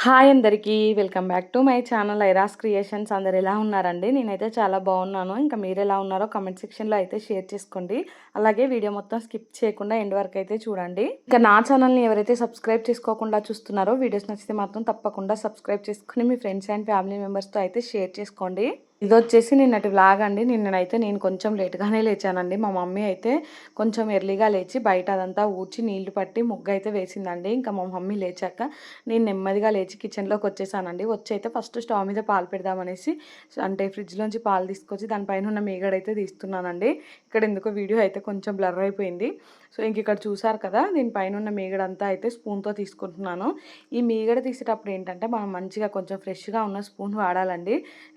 Hi అందరికీ. Welcome back to my channel Airas creations. అందరు ఎలా ఉన్నారండి? నేనైతే చాలా బాగున్నాను. ఇంకా మీరు ఎలా ఉన్నారో కామెంట్ సెక్షన్లో అయితే షేర్ చేసుకోండి. అలాగే వీడియో మొత్తం స్కిప్ చేయకుండా ఎండ్ వరకు అయితే చూడండి. ఇంకా నా ఛానల్ని ఎవరైతే సబ్స్క్రైబ్ చేసుకోకుండా చూస్తున్నారో వీడియోస్ నచ్చితే మాత్రం తప్పకుండా సబ్స్క్రైబ్ చేసుకుని మీ ఫ్రెండ్స్ అండ్ ఫ్యామిలీ మెంబర్స్తో అయితే షేర్ చేసుకోండి. ఇదొచ్చేసి నిన్నటి వ్లాగ్ అండి. నిన్ననైతే నేను కొంచెం లేట్‌గానే లేచానండి. మా మమ్మీ అయితే కొంచెం ఎర్లీగా లేచి బయట అదంతా ఊడ్చి నీళ్లు పట్టి ముగ్గయితే వేసిందండి. ఇంకా మా మమ్మీ లేచాక నేను నెమ్మదిగా లేచి కిచెన్‌లోకి వచ్చేసానండి. వచ్చైతే ఫస్ట్ స్టవ్ మీద పాలు పెడదామనేసి అంటే ఫ్రిడ్జ్‌లోంచి పాలు తీసుకొచ్చి దానిపైన ఉన్న మీగడైతే తీస్తున్నానండి. ఇక్కడ ఎందుకో వీడియో అయితే కొంచెం బ్లర్ అయిపోయింది. సో ఇంక ఇక్కడ చూసారు కదా, దీనిపైన ఉన్న మీగడంతా అయితే స్పూన్‌తో తీసుకుంటున్నాను. ఈ మీగడ తీసేటప్పుడు ఏంటంటే మనం మంచిగా కొంచెం ఫ్రెష్‌గా ఉన్న స్పూన్ వాడాలండి.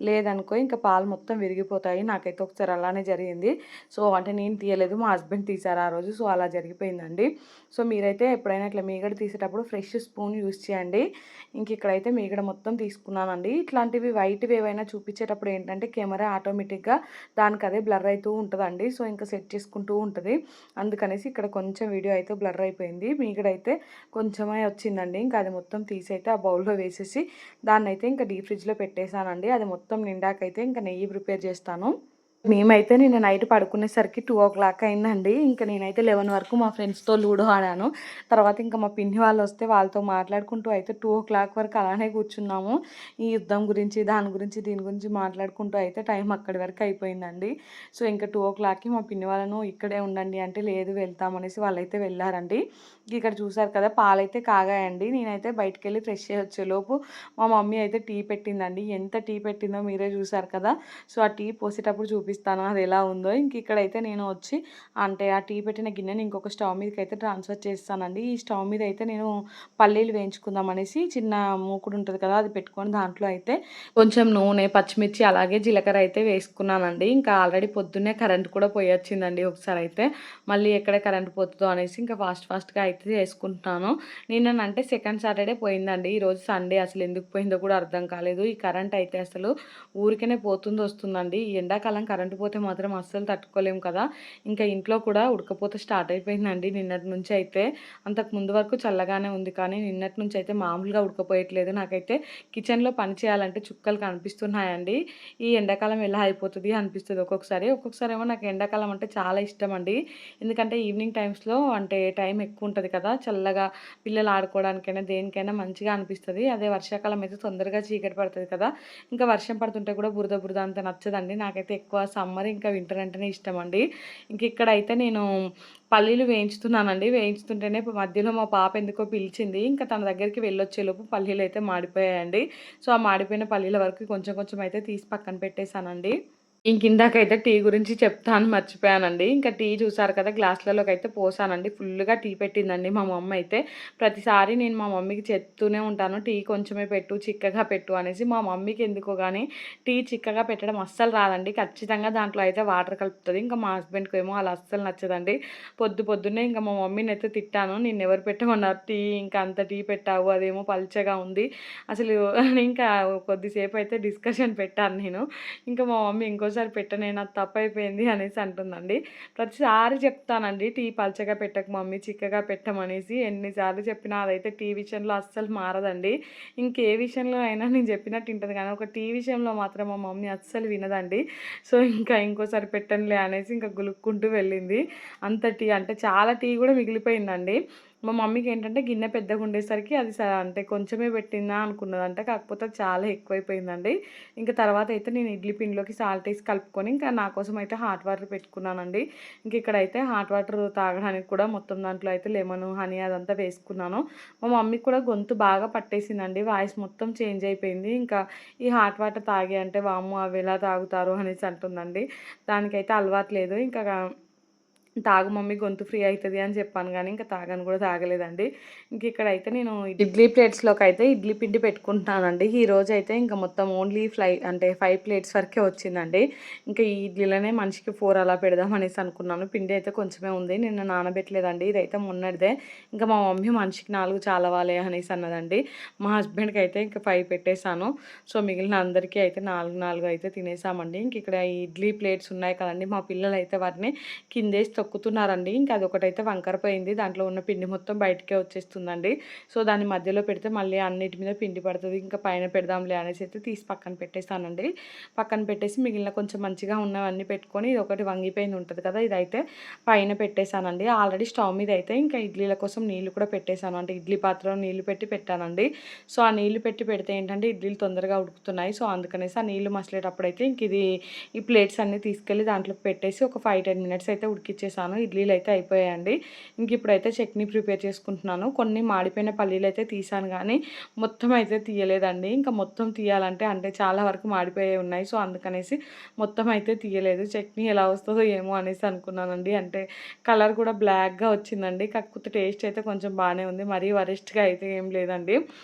లేదనుకో ఇంకా పాలు మొత్తం విరిగిపోతాయి. నాకైతే ఒకసారి అలానే జరిగింది. సో అంటే నేను తీయలేదు, మా హస్బెండ్ తీశారు ఆ రోజు. సో అలా జరిగిపోయిందండి. సో మీరైతే ఎప్పుడైనా ఇట్లా మీగడ తీసేటప్పుడు ఫ్రెష్ స్పూన్ యూజ్ చేయండి. ఇంక ఇక్కడైతే మీగడ మొత్తం తీసుకున్నానండి. ఇట్లాంటివి వైట్‌వి ఏవైనా చూపించేటప్పుడు ఏంటంటే కెమెరా ఆటోమేటిక్‌గా దానికి అదే బ్లర్ అవుతూ ఉంటుందండి. సో ఇంకా సెట్ చేసుకుంటూ ఉంటుంది. అందుకనేసి ఇక్కడ కొంచెం వీడియో అయితే బ్లర్ అయిపోయింది. మీగడైతే కొంచెమే వచ్చిందండి. ఇంకా అది మొత్తం తీసైతే ఆ బౌల్‌లో వేసేసి దాన్నైతే ఇంకా డీప్ ఫ్రిడ్జ్‌లో పెట్టేశానండి. అది మొత్తం నిండాకైతే ఇంకా నెయ్యి ప్రిపేర్ చేస్తాను. మేమైతే నిన్న నైట్ పడుకునేసరికి 2:00 అయిందండి. ఇంక నేనైతే 11 వరకు మా ఫ్రెండ్స్‌తో లూడో ఆడాను. తర్వాత ఇంకా మా పిన్ని వాళ్ళు వస్తే వాళ్ళతో మాట్లాడుకుంటూ అయితే 2:00 వరకు అలానే కూర్చున్నాము. ఈ యుద్ధం గురించి, దాని గురించి, దీని గురించి మాట్లాడుకుంటూ అయితే టైం అక్కడి వరకు అయిపోయిందండి. సో ఇంకా 2:00కి మా పిన్ని వాళ్ళను ఇక్కడే ఉండండి అంటే లేదు వెళ్తామనేసి వాళ్ళైతే వెళ్ళారండి. ఇక్కడ చూసారు కదా, పాలైతే కాగాయండి. నేనైతే బయటికెళ్ళి ఫ్రెష్ అయ్యి వచ్చేలోపు మా మమ్మీ అయితే టీ పెట్టిందండి. ఎంత టీ పెట్టిందో మీరే చూసారు కదా. సో ఆ టీ పోసేటప్పుడు చూపిస్తాను అది ఎలా ఉందో. ఇంక ఇక్కడైతే నేను వచ్చి అంటే ఆ టీ పెట్టిన గిన్నెని ఇంకొక స్టవ్ మీదకి అయితే ట్రాన్స్ఫర్ చేస్తానండి. ఈ స్టవ్ మీద అయితే నేను పల్లీలు వేయించుకుందాం అనేసి చిన్న మూకుడు ఉంటుంది కదా, అది పెట్టుకొని దాంట్లో అయితే కొంచెం నూనె, పచ్చిమిర్చి అలాగే జీలకర్ర అయితే వేసుకున్నానండి. ఇంకా ఆల్రెడీ పొద్దున్నే కరెంట్ కూడా పోయొచ్చిందండి ఒకసారి అయితే. మళ్ళీ ఎక్కడ కరెంట్ పోతుందో అనేసి ఇంకా ఫాస్ట్‌గా అయితే చేసుకుంటున్నాను. నిన్నంటే సెకండ్ సాటర్డే పోయిందండి. ఈరోజు సండే అసలు ఎందుకు పోయిందో కూడా అర్థం కాలేదు. ఈ కరెంట్ అయితే అసలు ఊరికనే పోతుంది వస్తుందండి. ఈ ఎండాకాలం కరెంట్ పోతే మాత్రం అస్సలు తట్టుకోలేము కదా. ఇంకా ఇంట్లో కూడా ఉడకపోత స్టార్ట్ అయిపోయిందండి నిన్నటి నుంచి అయితే. అంతకు ముందు వరకు చల్లగానే ఉంది కానీ నిన్నటి నుంచి అయితే మామూలుగా ఉడకపోయట్లేదు. నాకైతే కిచెన్‌లో పని చేయాలంటే చుక్కలు కనిపిస్తున్నాయండి. ఈ ఎండాకాలం ఎలా అయిపోతది అనిపిస్తది ఒక్కొక్కసారి. ఒక్కొక్కసారేమో నాకు ఎండాకాలం అంటే చాలా ఇష్టమండి. ఎందుకంటే ఈవినింగ్ టైమ్స్‌లో అంటే టైం ఎక్కువ ఉంటది కదా, చల్లగా పిల్లలు ఆడుకోవడానికైనా దేనికైనా మంచిగా అనిపిస్తది. అదే వర్షాకాలం అయితే తొందరగా చీకటి పడుతది కదా. ఇంకా వర్షం పడుతుంటే కూడా బురద బురద అంత నచ్చదండి. నాకైతే ఎక్కువ సమ్మర్ ఇంకా వింటర్ అంటేనే ఇష్టమండి. ఇంక ఇక్కడైతే నేను పల్లీలు వేయించుతున్నానండి. వేయించుతుంటేనే మధ్యలో మా పాప ఎందుకో పిలిచింది. ఇంకా తన దగ్గరికి వెళ్ళొచ్చేలోపు పల్లీలు అయితే మాడిపోయాయండి. సో ఆ మాడిపోయిన పల్లీల వరకు కొంచెం కొంచెం అయితే తీసి పక్కన పెట్టేశానండి. ఇందాకైతే టీ గురించి చెప్తా అని మర్చిపోయానండి. ఇంకా టీ చూసారు కదా, గ్లాసులలోకైతే పోసానండి. ఫుల్‌గా టీ పెట్టిందండి మా మమ్మీ అయితే. ప్రతిసారి నేను మా మమ్మీకి చెప్తూనే ఉంటాను, టీ కొంచెమే పెట్టు, చిక్కగా పెట్టు అనేసి. మా మమ్మీకి ఎందుకో గానీ టీ చిక్కగా పెట్టడం అస్సలు రాదండి. ఖచ్చితంగా దాంట్లో అయితే వాటర్ కలుపుతది. ఇంకా మా హస్బెండ్‌కి ఏమో అలా అస్సలు నచ్చదండి. పొద్దున్నే ఇంకా మా మమ్మీనైతే తిట్టాను. నిన్నెవరు పెట్టమన్నారు టీ, ఇంకా అంత టీ పెట్టావు, అదేమో పల్చగా ఉంది అసలు. ఇంకా కొద్దిసేపు అయితే డిస్కషన్ పెట్టాను నేను. ఇంకా మా మమ్మీ ఇంకోసారి పెట్టనే, నాది తప్పైపోయింది అనేసి అంటుందండి. ప్రతిసారి చెప్తానండి టీ పల్చగా పెట్టకు మమ్మీ, చిక్కగా పెట్టమనేసి. ఎన్నిసార్లు చెప్పినా అదైతే టీ విషయంలో అస్సలు మారదండి. ఇంకే విషయంలో అయినా నేను చెప్పినట్టు వింటది కానీ ఒక టీ విషయంలో మాత్రం మా మమ్మీ అస్సలు వినదండి. సో ఇంకా ఇంకోసారి పెట్టనులే అనేసి ఇంకా గులుక్కుంటూ వెళ్ళింది. అంత టీ అంటే చాలా టీ కూడా మిగిలిపోయిందండి. మా మమ్మీకి ఏంటంటే గిన్నె పెద్దగా ఉండేసరికి అది అంటే కొంచెమే పెట్టిందా అనుకున్నదంట. కాకపోతే చాలా ఎక్కువైపోయిందండి. ఇంకా తర్వాత అయితే నేను ఇడ్లీ పిండిలోకి సాల్ట్ వేసి కలుపుకొని ఇంకా నా కోసం అయితే హాట్ వాటర్ పెట్టుకున్నానండి. ఇంక ఇక్కడైతే హాట్ వాటర్ తాగడానికి కూడా మొత్తం దాంట్లో అయితే లెమన్, హనీ అదంతా వేసుకున్నాను. మా మమ్మీకి కూడా గొంతు బాగా పట్టేసిందండి. వాయిస్ మొత్తం చేంజ్ అయిపోయింది. ఇంకా ఈ హాట్ వాటర్ తాగే అంటే వామ్మో అవి ఎలా తాగుతారు అనేసి అంటుందండి. దానికైతే అలవాటు లేదు. ఇంకా తాగు మమ్మీ గొంతు ఫ్రీ అవుతుంది అని చెప్పాను కానీ ఇంకా తాగను కూడా తాగలేదండి. ఇంక ఇక్కడైతే నేను ఇడ్లీ ప్లేట్స్లోకి అయితే ఇడ్లీ పిండి పెట్టుకుంటున్నానండి. ఈరోజు అయితే ఇంకా మొత్తం ఓన్లీ అంటే 5 ప్లేట్స్ వరకే వచ్చిందండి. ఇంకా ఈ ఇడ్లీలోనే మనిషికి 4 అలా పెడదాం అనేసి అనుకున్నాను. పిండి అయితే కొంచెమే ఉంది, నిన్న నానబెట్టలేదండి. ఇదైతే మొన్నటిదే. ఇంకా మా మమ్మీ మనిషికి 4 చాలవాలే అనేసి అన్నదండి. మా హస్బెండ్కి అయితే ఇంకా 5 పెట్టేశాను. సో మిగిలిన అందరికీ అయితే 4 అయితే తినేసామండి. ఇంక ఇక్కడ ఈ ఇడ్లీ ప్లేట్స్ ఉన్నాయి కదండి, మా పిల్లలు అయితే వాటిని కిందేసి తొక్కుతున్నారండి. ఇంకా అదొకటైతే వంకరపోయింది. దాంట్లో ఉన్న పిండి మొత్తం బయటికే వచ్చేస్తుందండి. సో, దాన్ని మధ్యలో పెడితే మళ్ళీ అన్నిటి మీద పిండి పడతది. ఇంకా పైన పెడదాంలే అనేసి అయితే తీసి పక్కన పెట్టేసానండి. పక్కన పెట్టేసి మిగిలిన కొంచెం మంచిగా ఉన్నవన్నీ పెట్టుకొని ఇదొకటి వంగిపోయింది ఉంటది కదా! ఇదైతే పైన పెట్టేసానండి. ఆల్రెడీ స్టవ్ మీద అయితే ఇంకా ఇడ్లీల కోసం నీళ్లు కూడా పెట్టేసాను. అంటే ఇడ్లీ పాత్రలో నీళ్లు పెట్టి పెట్టానండి. సో, ఆ నీళ్లు పెట్టి పెడితే ఏంటంటే ఇడ్లీలు తొందరగా ఉడుకుతున్నాయి. సో, అందుకనేసి ఆ నీళ్లు మసిలేటప్పుడైతే ఈ ప్లేట్స్ అన్నీ తీసుకెళ్ళి దాంట్లోకి పెట్టేసి ఒక 5, 10 మినిట్స్ అయితే ఉడికిచ్చేసాను. ఇడ్లీలు అయితే అయిపోయాయండి. ఇప్పుడైతే చట్నీ ప్రిపేర్ చేసుకుంటున్నాను. కొన్ని మాడిపోయిన పల్లీలైతే తీసాను గానీ, మొత్తం అయితే తీయలేదండి. ఇంకా మొత్తం తీయాలంటే అంటే చాలా వరకు మాడిపోయాయి ఉన్నాయి. సో, అందుకనేసి మొత్తం అయితే తీయలేదు. చట్నీ ఎలా వస్తదో ఏమో అనేసి అనుకున్నానండి. అంటే కలర్ కూడా బ్లాక్‌గా వచ్చిందండి. కాకపోతే టేస్ట్ అయితే కొంచెం బానే ఉంది. మరీ వరస్ట్‌గా అయితే ఏం లేదండి.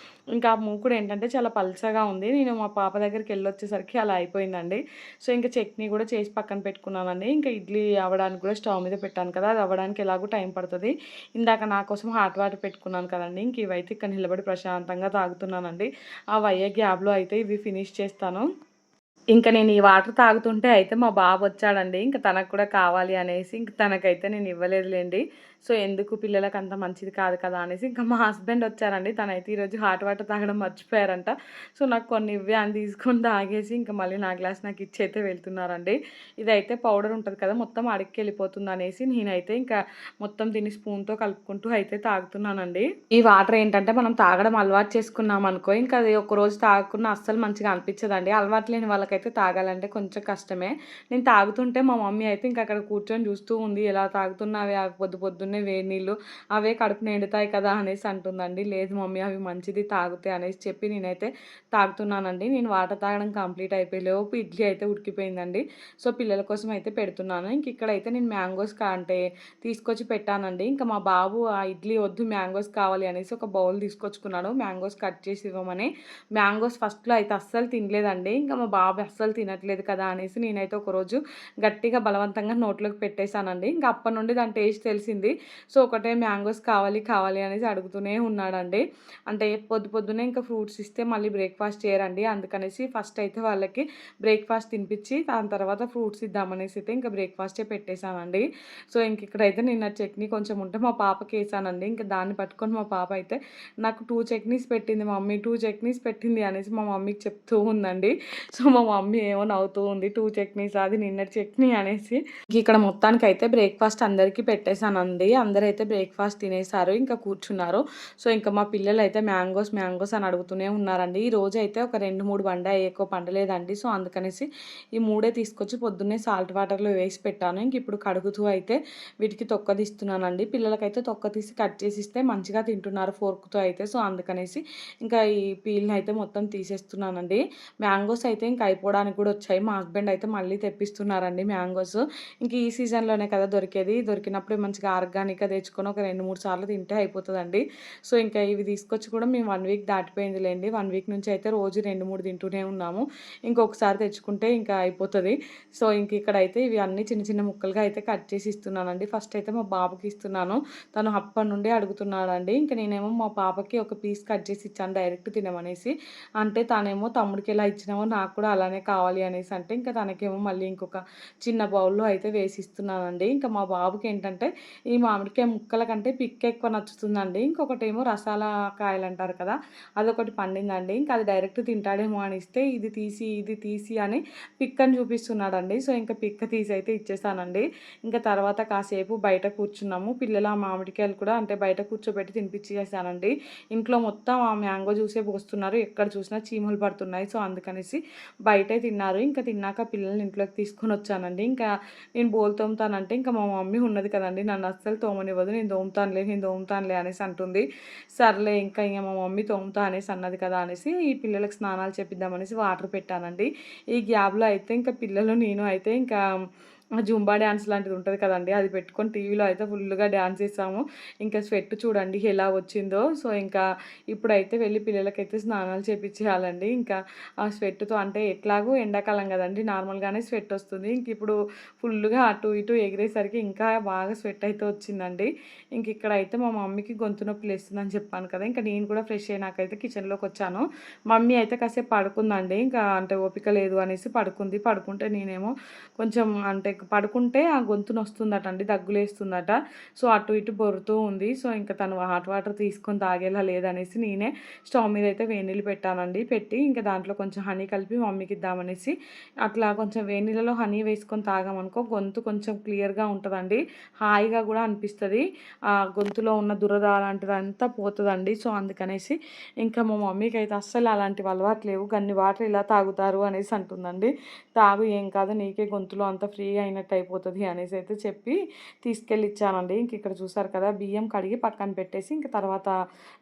ఇంకా ఆ మూకుడు ఏంటంటే చాలా పల్చగా ఉంది. నేను మా పాప దగ్గరికెళ్ళొచ్చేసరికి అలా అయిపోయిందండి. సో, ఇంక చట్నీ కూడా చేసి పక్కన పెట్టుకున్నానండి. ఇంకా ఇడ్లీ అవ్వడానికి కూడా స్టవ్ మీద పెట్టాను కదా! అది అవ్వడానికి ఎలాగో టైం పడతది. ఇందాక నా కోసం హాట్ వాటర్ పెట్టుకున్నాను కదండీ! ఇంక ఇవైతే ఇక్కడ నిలబడి ప్రశాంతంగా తాగుతున్నానండి. అవ్వయ్యే గ్యాప్‌లో అయితే ఇవి ఫినిష్ చేస్తాను. ఇంక నేను ఈ వాటర్ తాగుతుంటే అయితే మా బాబొచ్చాడండి. ఇంక తనకు కూడా కావాలి అనేసి ఇంక తనకైతే నేను ఇవ్వలేదులెండి. సో, ఎందుకు పిల్లలకంత మంచిది కాదు కదా! అనేసి ఇంకా మా హస్బెండ్ వచ్చారండి. తనైతే ఈరోజు హాట్ వాటర్ తాగడం మర్చిపోయారంట. సో, నాకు కొన్ని ఇవ్వే అని తీసుకొని తాగేసి ఇంక మళ్ళీ నా గ్లాస్ నాకిచ్చి అయితే వెళ్తున్నారండి. ఇదైతే పౌడర్ ఉంటది కదా! మొత్తం అడుక్కెళ్ళిపోతుందనేసి నేనైతే ఇంకా మొత్తం దీన్ని స్పూన్‌తో కలుపుకుంటూ అయితే తాగుతున్నానండి. ఈ వాటర్ ఏంటంటే మనం తాగడం అలవాటు చేసుకున్నామనుకో, ఇంకా అది ఒకరోజు తాగకున్నా అస్సలు మంచిగా అనిపించదండి. అలవాటు లేని వాళ్ళకైతే తాగాలంటే కొంచెం కష్టమే. నేను తాగుతుంటే మా మమ్మీ అయితే ఇంక అక్కడ కూర్చొని చూస్తూ ఉంది. "ఎలా తాగుతున్నావే పొద్దు పొద్దున్నే వేడి నీళ్ళు, అవే కడుపు నిండుతాయి కదా!" అనేసి అంటుందండి. "లేదు మమ్మీ అవి మంచిది తాగితే" అనేసి చెప్పి నేనైతే తాగుతున్నానండి. నేను వాటర్ తాగడం కంప్లీట్ అయిపోయేలోపు ఇడ్లీ అయితే ఉడికిపోయిందండి. సో, పిల్లల కోసం అయితే పెడుతున్నాను. ఇక్కడైతే నేను మ్యాంగోస్ అంటే తీసుకొచ్చి పెట్టానండి. ఇంకా మా బాబు ఆ ఇడ్లీ వద్దు మ్యాంగోస్ కావాలి అనేసి ఒక బౌల్ తీసుకొచ్చుకున్నాడు. మ్యాంగోస్ కట్ చేసి ఇవ్వమని. మ్యాంగోస్ ఫస్ట్‌లో అయితే అస్సలు తినలేదండి. ఇంకా మా బాబు అస్సలు తినట్లేదు కదా! అనేసి నేనైతే ఒకరోజు గట్టిగా బలవంతంగా నోట్లోకి పెట్టేసానండి. ఇంక అప్పటి నుండి దాని టేస్ట్ తెలిసింది. సో, ఒకటే మ్యాంగోస్ కావాలి, కావాలి అనేసి అడుగుతూనే ఉన్నాడండి. అంటే పొద్దున్నే ఇంకా ఫ్రూట్స్ ఇస్తే మళ్ళీ బ్రేక్‌ఫాస్ట్ చేయరండి. అందుకనేసి ఫస్ట్ అయితే వాళ్ళకి బ్రేక్‌ఫాస్ట్ తినిపించి దాని తర్వాత ఫ్రూట్స్ ఇద్దామనేసి అయితే ఇంకా బ్రేక్‌ఫాస్టే పెట్టేసానండి. సో, ఇక్కడైతే నిన్న చట్నీ కొంచెం ఉంటే మా పాపకేసానండి. ఇంక దాన్ని పట్టుకొని మా పాప అయితే నాకు 2 చట్నీస్ పెట్టింది మమ్మీ, 2 చట్నీస్ పెట్టింది అనేసి మా మమ్మీకి చెప్తూ ఉందండి. సో, మా మమ్మీ ఏమో నవ్వుతూ ఉంది. 2 చట్నీసా అది నిన్నటి చట్నీ అనేసి. ఇక్కడ మొత్తానికైతే బ్రేక్‌ఫాస్ట్ అందరికీ పెట్టేసానండి. అందరైతే బ్రేక్‌ఫాస్ట్ తినేసారు. ఇంకా కూర్చున్నారు. సో, ఇంకా మా పిల్లలైతే మ్యాంగోస్, మ్యాంగోస్ అని అడుగుతూనే ఉన్నారండి. ఈ రోజైతే ఒక 2, 3 పండాయి. ఎక్కువ పండలేదండి. సో, అందుకనేసి ఈ మూడే తీసుకొచ్చి పొద్దున్నే సాల్ట్ వాటర్‌లో వేసి పెట్టాను. ఇప్పుడు కడుగుతూ అయితే వీటికి తొక్క తీస్తున్నానండి. పిల్లలకైతే తొక్క తీసి కట్ చేసి ఇస్తే మంచిగా తింటున్నారు ఫోర్క్‌తో అయితే. సో, అందుకనేసి ఇంకా ఈ పీల్‌ని అయితే మొత్తం తీసేస్తున్నానండి. మ్యాంగోస్ అయితే ఇంక అయిపోవడానికి కూడా వచ్చాయి. మా హస్బెండ్ అయితే మళ్ళీ తెప్పిస్తున్నారండి మ్యాంగోస్. ఇంక ఈ సీజన్‌లోనే కదా దొరికేది. దొరికినప్పుడే మంచిగా ఆర్గానిక్‌గా తెచ్చుకొని ఒక 2, 3 సార్లు తింటే అయిపోతదండి. సో, ఇంకా ఇవి తీసుకొచ్చి కూడా మేము 1 వీక్ దాటిపోయిందిలెండి. 1 వీక్ నుంచి అయితే రోజు 2, 3 తింటూనే ఉన్నాము. ఇంకొకసారి తెచ్చుకుంటే ఇంకా అయిపోతది. సో, ఇక్కడైతే ఇవి అన్నీ చిన్న చిన్న ముక్కలుగా అయితే కట్ చేసి ఇస్తున్నానండి. ఫస్ట్ అయితే మా బాబుకి ఇస్తున్నాను. తను అప్పటి నుండి అడుగుతున్నాడండి. ఇంక నేనేమో మా పాపకి ఒక పీస్ కట్ చేసి ఇచ్చాను డైరెక్ట్ తినమనేసి. అంటే తనేమో తమ్ముడికి ఎలా ఇచ్చినామో నాకు కూడా అలానే కావాలి అనేసి అంటే ఇంకా తనకేమో మళ్ళీ ఇంకొక చిన్న బౌల్‌లో అయితే వేసి ఇస్తున్నానండి. ఇంకా మా బాబుకేంటంటే ఈ మామిడికాయ ముక్కల కంటే పిక్క ఎక్కువ నచ్చుతుందండి. ఇంకొకటేమో రసాల కాయలంటారు కదా! అదొకటి పండిందండి. ఇంకా అది డైరెక్ట్ తింటాడేమో అని ఇస్తే ఇది తీసి అని పిక్కని చూపిస్తున్నాడండి. సో, ఇంకా పిక్క తీసైతే ఇచ్చేసానండి. ఇంకా తర్వాత కాసేపు బయట కూర్చున్నాము. పిల్లలు ఆ మామిడికాయలు కూడా అంటే బయట కూర్చోబెట్టి తినిపించేసానండి. ఇంట్లో మొత్తం ఆ మ్యాంగో జ్యూసే పోస్తున్నారు. ఎక్కడ చూసినా చీమలు పడుతున్నాయి. సో, అందుకనేసి బయటే తిన్నారు. ఇంకా తిన్నాక పిల్లల్ని ఇంట్లోకి తీసుకొనొచ్చానండి. ఇంకా నేను బోలు తోముతానంటే ఇంకా మా మమ్మీ ఉన్నది కదండీ! నన్ను అస్సలు తోమనివ్వదు. నేను తోముతానులే అనేసి అంటుంది. సర్లే ఇంక మా మమ్మీ తోముతా అనేసి అన్నది కదా! అనేసి ఈ పిల్లలకి స్నానాలు చేపిద్దామనేసి వాటర్ పెట్టానండి. ఈ గ్యాప్‌లో అయితే ఇంకా పిల్లలు నేను అయితే ఇంకా జుంబా డాన్స్ లాంటిది ఉంటది కదండీ! అది పెట్టుకొని టీవీలో అయితే ఫుల్‌గా డాన్స్ చేసాము. ఇంకా స్వెట్ చూడండి ఎలా వచ్చిందో. సో, ఇంకా ఇప్పుడైతే వెళ్లి పిల్లలకైతే స్నానాలు చేపిచ్చేయాలండి. ఇంకా ఆ స్వెట్‌తో అంటే ఎట్లాగో ఎండాకాలం కదండీ! నార్మల్‌గానే స్వెట్ వస్తుంది. ఇప్పుడు ఫుల్‌గా అటు ఇటు ఎగిరేసరికి ఇంకా బాగా స్వెట్ అయితే వచ్చిందండి. ఇక్కడైతే మా మమ్మీకి గొంతు నొప్పి లేస్తుందని చెప్పాను కదా! ఇంకా నేను కూడా ఫ్రెష్ అయినాకైతే కిచెన్‌లోకొచ్చాను. మమ్మీ అయితే కాసేపు పడుకుందండి. ఇంకా అంటే ఓపిక లేదు అనేసి పడుకుంది. పడుకుంటే నేనేమో కొంచెం అంటే పడుకుంటే ఆ గొంతు నొస్తుందట అండి, దగ్గులేస్తుందట. సో అటు ఇటు బొరుతూ ఉంది. సో ఇంకా తను హాట్ వాటర్ తీసుకొని తాగేలా లేదనేసి నేనే స్టవ్ మీద అయితే వేడి నీళ్ళు పెట్టానండి. పెట్టి ఇంకా దాంట్లో కొంచెం హనీ కలిపి మమ్మీకి ఇద్దామనేసి అట్లా కొంచెం వేడి నీళ్ళలో హనీ వేసుకొని తాగామనుకో గొంతు కొంచెం క్లియర్గా ఉంటుందండి, హాయిగా కూడా అనిపిస్తుంది. ఆ గొంతులో ఉన్న దురద అలాంటిదంతా పోతుందండి. సో అందుకనేసి ఇంకా మా మమ్మీకి అయితే అస్సలు అలాంటివి అలవాటు లేవు, గన్ని వాటర్ ఇలా తాగుతారు అనేసి అంటుందండి. తాగు ఏం కాదు, నీకే గొంతులో అంత ఫ్రీగా అయినట్టు అయిపోతుంది అనేసి అయితే చెప్పి తీసుకెళ్ళి ఇచ్చానండి. ఇంక ఇక్కడ చూసారు కదా, బియ్యం కడిగి పక్కన పెట్టేసి ఇంక తర్వాత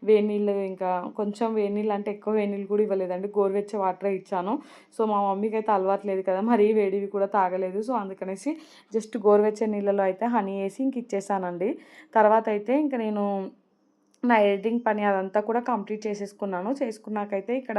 వేడి నీళ్ళు, ఇంకా కొంచెం వేడి నీళ్ళు అంటే ఎక్కువ వేడి నీళ్ళు కూడా ఇవ్వలేదండి, గోరువెచ్చే వాటరే ఇచ్చాను. సో మా మమ్మీకి అయితే అలవాటు లేదు కదా, మరీ వేడివి కూడా తాగలేదు. సో అందుకనేసి జస్ట్ గోరువెచ్చే నీళ్ళలో అయితే హనీ వేసి ఇంక ఇచ్చేసానండి. తర్వాత అయితే ఇంక నేను నా ఎడిటింగ్ పని అదంతా కూడా కంప్లీట్ చేసేసుకున్నాను. చేసుకున్నాకైతే ఇక్కడ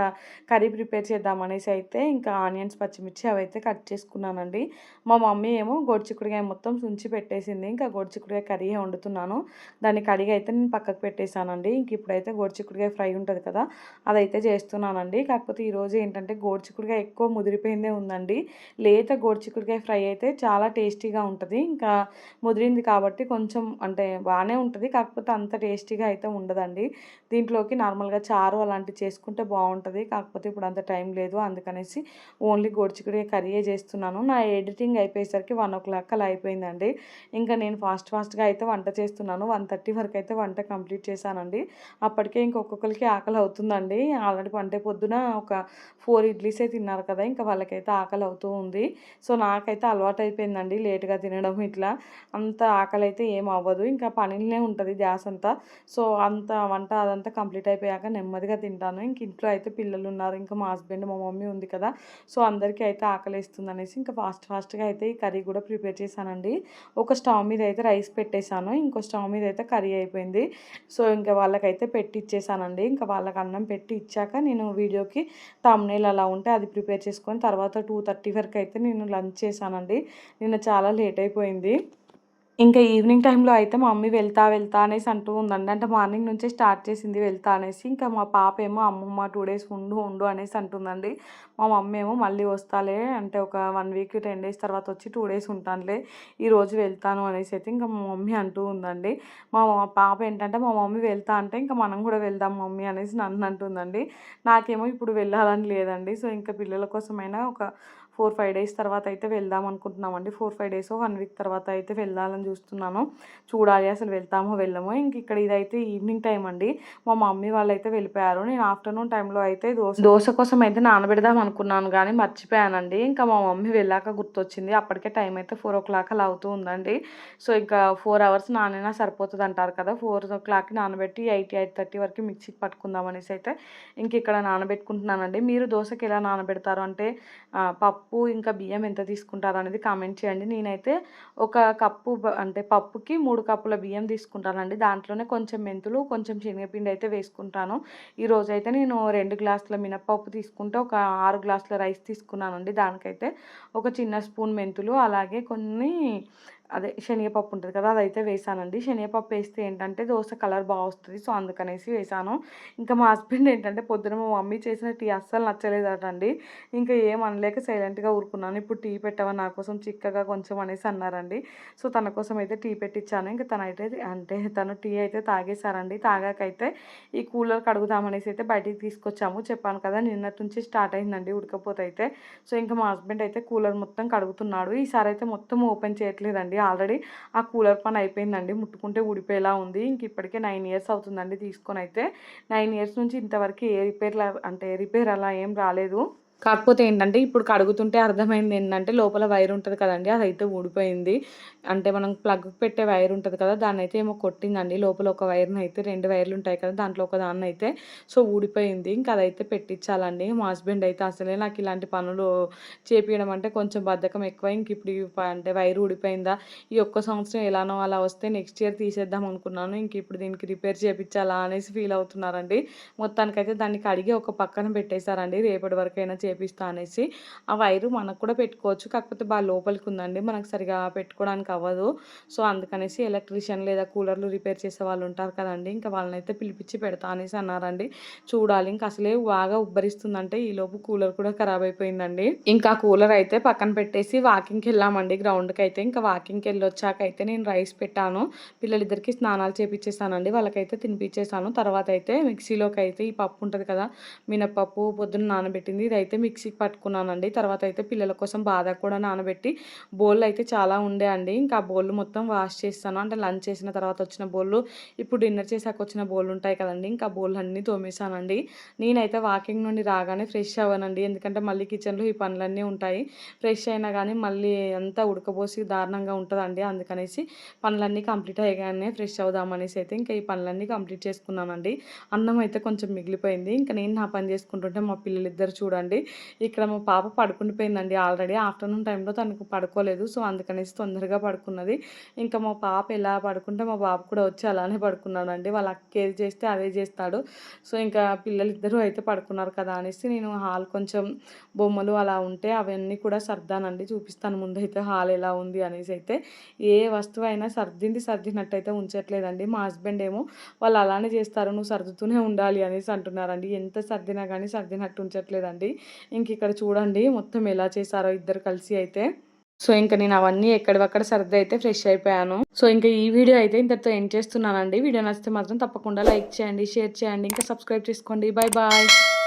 కర్రీ ప్రిపేర్ చేద్దామనేసి అయితే ఇంకా ఆనియన్స్, పచ్చిమిర్చి అవైతే కట్ చేసుకున్నానండి. మా మమ్మీ ఏమో గోరుచిక్కుడుకాయ మొత్తం తుంచి పెట్టేసింది. ఇంకా గోరుచిక్కుడుకాయ కర్రీ వండుతున్నాను. దాన్ని కడిగి అయితే నేను పక్కకు పెట్టేశానండి. ఇంక ఇప్పుడైతే గోరుచిక్కుడుకాయ ఫ్రై ఉంటుంది కదా, అదైతే చేస్తున్నానండి. కాకపోతే ఈరోజు ఏంటంటే గోరుచిక్కుడుకాయ ఎక్కువ ముదిరిపోయిందే ఉందండి. లేత గోరుచిక్కుడుకాయ ఫ్రై అయితే చాలా టేస్టీగా ఉంటుంది. ఇంకా ముదిరింది కాబట్టి కొంచెం అంటే బాగానే ఉంటుంది, కాకపోతే అంత టేస్టీగా అయితే ఉండదండి. దీంట్లోకి నార్మల్గా చారు అలాంటివి చేసుకుంటే బాగుంటుంది, కాకపోతే ఇప్పుడు అంత టైం లేదు. అందుకనేసి ఓన్లీ గోరుచిక్కుడుకాయ కర్రీయే చేస్తున్నాను. నా ఎడిటింగ్ అయిపోయేసరికి 1:00 అలా అయిపోయిందండి. ఇంకా నేను ఫాస్ట్గా అయితే వంట చేస్తున్నాను. 1:30 వరకు అయితే వంట కంప్లీట్ చేశానండి. అప్పటికే ఇంకొకరికి ఆకలి అవుతుందండి. ఆల్రెడీ అంటే పొద్దున ఒక 4 ఇడ్లీసే తిన్నారు కదా, ఇంకా వాళ్ళకైతే ఆకలి అవుతూ ఉంది. సో నాకైతే అలవాటు అయిపోయిందండి లేట్గా తినడం. ఇట్లా అంత ఆకలి అయితే ఏం అవ్వదు, ఇంకా పనిలోనే ఉంటుంది ధ్యాస అంతా. సో అంత వంట అదంతా కంప్లీట్ అయిపోయాక నెమ్మదిగా తింటాను. ఇంక ఇంట్లో అయితే పిల్లలు ఉన్నారు, ఇంకా మా హస్బెండ్, మా మమ్మీ ఉంది కదా. సో అందరికీ అయితే ఆకలిస్తుంది అనేసి ఇంకా ఫాస్ట్గా అయితే ఈ కర్రీ కూడా ప్రిపేర్ చేశానండి. ఒక స్టవ్ మీద అయితే రైస్ పెట్టేశాను, ఇంకో స్టవ్ మీద అయితే కర్రీ అయిపోయింది. సో ఇంకా వాళ్ళకైతే పెట్టి ఇచ్చేసానండి. ఇంకా వాళ్ళకి అన్నం పెట్టి ఇచ్చాక నేను వీడియోకి థంబ్నెయిల్ అలా ఉంటే అది ప్రిపేర్ చేసుకొని తర్వాత 2:30 వరకు అయితే నేను లంచ్ చేశానండి. నిన్న చాలా లేట్ అయిపోయింది. ఇంకా ఈవినింగ్ టైంలో అయితే మా మమ్మీ వెళ్తా అనేసి అంటూ ఉందండి. అంటే మార్నింగ్ నుంచే స్టార్ట్ చేసింది వెళ్తా అనేసి. ఇంకా మా పాప ఏమో అమ్మమ్మ 2 డేస్ ఉండు అనేసి అంటుందండి. మా మమ్మీ ఏమో మళ్ళీ వస్తాలే అంటే ఒక 1 వీక్ 10 డేస్ తర్వాత వచ్చి 2 డేస్ ఉంటానులే, ఈరోజు వెళ్తాను అనేసి అయితే ఇంకా మా మమ్మీ అంటూ ఉందండి. మా పాప ఏంటంటే మా మమ్మీ వెళ్తా అంటే ఇంకా మనం కూడా వెళ్దాం మమ్మీ అనేసి నన్ను అంటుందండి. నాకేమో ఇప్పుడు వెళ్ళాలని లేదండి. సో ఇంకా పిల్లల కోసమైనా ఒక 4-5 డేస్ తర్వాత అయితే వెళ్దాం అనుకుంటున్నామండి. 4-5 డేస్ 1 వీక్ తర్వాత అయితే వెళ్ళాలని చూస్తున్నాను. చూడాలి అసలు వెళ్తామో వెళ్ళమో. ఇంక ఇక్కడ ఇదైతే ఈవినింగ్ టైం అండి. మా మమ్మీ వాళ్ళైతే వెళ్ళిపోయారు. నేను ఆఫ్టర్నూన్ టైంలో అయితే దోశ కోసం అయితే నానబెడదాం అనుకున్నాను కానీ మర్చిపోయానండి. ఇంకా మా మమ్మీ వెళ్ళాక గుర్తొచ్చింది. అప్పటికే టైం అయితే 4:00 అలా అవుతూ ఉందండి. సో ఇంకా 4 అవర్స్ నానైనా సరిపోతుంది అంటారు కదా. 4:00కి నానబెట్టి 8-8:30 వరకు మిక్సీకి పట్టుకుందాం అనేసి అయితే ఇంక ఇక్కడ నానబెట్టుకుంటున్నానండి. మీరు దోశకి ఎలా నానబెడతారు అంటే పప్పు ఇంకా బియ్యం ఎంత తీసుకుంటారు అనేది కామెంట్ చేయండి. నేనైతే ఒక కప్పు అంటే పప్పుకి 3 కప్పుల బియ్యం తీసుకుంటానండి. దాంట్లోనే కొంచెం మెంతులు, కొంచెం శనగపిండి అయితే వేసుకుంటాను. ఈరోజైతే నేను 2 గ్లాసుల మినపప్పు తీసుకుంటే ఒక 6 గ్లాసుల రైస్ తీసుకున్నానండి. దానికైతే ఒక చిన్న స్పూన్ మెంతులు, అలాగే కొన్ని శనగపప్పు ఉంటుంది కదా, అదైతే వేసానండి. శనగపప్పు వేస్తే ఏంటంటే దోశ కలర్ బాగా వస్తుంది. సో అందుకనేసి వేసాను. ఇంకా మా హస్బెండ్ ఏంటంటే పొద్దున మా మమ్మీ చేసిన టీ అస్సలు నచ్చలేదటండి. ఇంకా ఏం అనలేక సైలెంట్గా ఊరుకున్నాను. ఇప్పుడు టీ పెట్టావా నా కోసం చిక్కగా కొంచెం అనేసి అన్నారండి. సో తన కోసం అయితే టీ పెట్టించాను. ఇంకా తను టీ అయితే తాగేశారండి. తాగాకైతే ఈ కూలర్ కడుగుదామనేసి అయితే బయటికి తీసుకొచ్చాము. చెప్పాను కదా నిన్నటి నుంచి స్టార్ట్ అయిందండి ఉడకపోతే అయితే. సో ఇంకా మా హస్బెండ్ అయితే కూలర్ మొత్తం కడుగుతున్నాడు. ఈసారి అయితే మొత్తం ఓపెన్ చేయట్లేదండి. ఆల్రెడీ ఆ కూలర్ పని అయిపోయిందండి, ముట్టుకుంటే ఊడిపోయేలా ఉంది. ఇంక ఇప్పటికే 9 ఇయర్స్ అవుతుందండి తీసుకొని అయితే. 9 ఇయర్స్ నుంచి ఇంతవరకు ఏ రిపేర్ అలా ఏం రాలేదు. కాకపోతే ఏంటంటే ఇప్పుడు కడుగుతుంటే అర్థమైంది ఏంటంటే లోపల వైర్ ఉంటుంది కదండీ, అదైతే ఊడిపోయింది. అంటే మనం ప్లగ్‌కి పెట్టే వైర్ ఉంటుంది కదా, దాన్నైతే ఏమో కొట్టిందండి. లోపల ఒక వైర్‌ని అయితే 2 వైర్‌లు ఉంటాయి కదా, దాంట్లో ఒక దాన్నైతే సో ఊడిపోయింది. ఇంకా అదైతే పెట్టించాలండి. మా హస్బెండ్ అయితే అసలే నాకు ఇలాంటి పనులు చేపియడం అంటే కొంచెం బద్ధకం ఎక్కువ. ఇంక ఇప్పుడు అంటే వైర్ ఊడిపోయిందా, ఈ ఒక్క సంవత్సరం ఎలానో అలా వస్తే నెక్స్ట్ ఇయర్ తీసేద్దాం అనుకున్నాను. ఇంక ఇప్పుడు దీనికి రిపేర్ చేపించాలా అనేసి ఫీల్ అవుతున్నారండి. మొత్తానికైతే దాన్ని కడిగి ఒక పక్కన పెట్టేశారండి. రేపటి వరకైనా చేపిస్తా అనేసి. ఆ వైరు మనకు కూడా పెట్టుకోవచ్చు. కాకపోతే బాగా లోపలికి ఉందండి. మనకు సరిగ్గా పెట్టుకోవడానికి అవ్వదు. సో, అందుకనేసి ఎలక్ట్రీషియన్ లేదా కూలర్‌లు రిపేర్ చేసే వాళ్ళు ఉంటారు కదండీ! ఇంకా వాళ్ళనైతే పిలిపించి పెడతా అనేసి అన్నారండి. చూడాలి ఇంక అసలే బాగా ఉబ్బరిస్తుందంటే ఈలోపు కూలర్ కూడా ఖరాబ్ అయిపోయిందండి. ఇంకా కూలర్ అయితే పక్కన పెట్టేసి వాకింగ్‌కెళ్ళామండి గ్రౌండ్‌కైతే. ఇంకా వాకింగ్‌కెళ్ళొచ్చాకైతే నేను రైస్ పెట్టాను. పిల్లలిద్దరికీ స్నానాలు చేపిచ్చేసానండి. వాళ్ళకైతే తినిపిచ్చేసాను. తర్వాతైతే మిక్సీలోకైతే ఈ పప్పు ఉంటది కదా! మినపప్పు పొద్దున్న నానబెట్టింది. ఇదైతే మిక్సీకి పట్టుకున్నానండి. తర్వాతైతే పిల్లల కోసం బాదం కూడా నానబెట్టి బోళ్ళయితే చాలా ఉండే అండి. ఇంకా ఆ బోళ్ళు మొత్తం వాష్ చేసేసాను. అంటే లంచ్ చేసిన తర్వాత వచ్చిన బోళ్ళు, ఇప్పుడు డిన్నర్ చేశాక వచ్చిన బోళ్ళుంటాయి కదండీ! ఇంకా ఆ బోళ్ళన్నీ తోమేసానండి. నేనైతే వాకింగ్ నుండి రాగానే ఫ్రెష్ అవ్వనండి. ఎందుకంటే మళ్ళీ కిచెన్‌లో ఈ పనులన్నీ ఉంటాయి. ఫ్రెష్ అయినా గానీ మళ్ళీ అంతా ఉడకబోసి దారుణంగా ఉంటదండి. అందుకనేసి పనులన్నీ కంప్లీట్ అయ్యగానే ఫ్రెష్ అవుదామనేసి అయితే ఇంకా ఈ పనులన్నీ కంప్లీట్ చేసుకున్నానండి. అన్నం అయితే కొంచెం మిగిలిపోయింది. ఇంక నేను నా పని చేసుకుంటుంటే మా పిల్లలిద్దరు చూడండి, ఇక్కడ మా పాప పడుకుండిపోయిందండి ఆల్రెడీ. ఆఫ్టర్‌నూన్ టైంలో తనకు పడుకోలేదు. సో, అందుకనేసి తొందరగా పడుకున్నది. ఇంకా మా పాప ఎలా పడుకుంటే మా బాబు కూడా వచ్చి అలానే పడుకున్నాడండి. వాళ్ళ అక్క ఏది చేస్తే అదే చేస్తాడు. సో, ఇంకా పిల్లలిద్దరూ అయితే పడుకున్నారు కదా అనేసి నేను హాల్ కొంచెం బొమ్మలు అలా ఉంటే అవన్నీ కూడా సర్దానండి. చూపిస్తాను ముందైతే హాల్ ఎలా ఉంది అనేసైతే. ఏ వస్తువైనా సర్దినట్టయితే ఉంచట్లేదండి. మా హస్బెండ్ ఏమో వాళ్ళు అలానే చేస్తారు. నువ్వు సర్దుతూనే ఉండాలి అనేసి అంటున్నారండి. ఎంత సర్దినా గానీ సర్దినట్టు ఉంచట్లేదండి. ఇంకిక్కడ చూడండి మొత్తం ఎలా చేశారో ఇద్దరు కలిసి అయితే. సో, ఇంక నేను అవన్నీ ఎక్కడివక్కడ సర్దయితే ఫ్రెష్ అయిపోయాను. సో, ఇంక ఈ వీడియో అయితే ఇంతటితో ఎండ్ చేస్తున్నానండి. వీడియో నచ్చితే మాత్రం తప్పకుండా లైక్ చేయండి, షేర్ చేయండి, ఇంకా సబ్స్క్రైబ్ చేసుకోండి. Bye bye.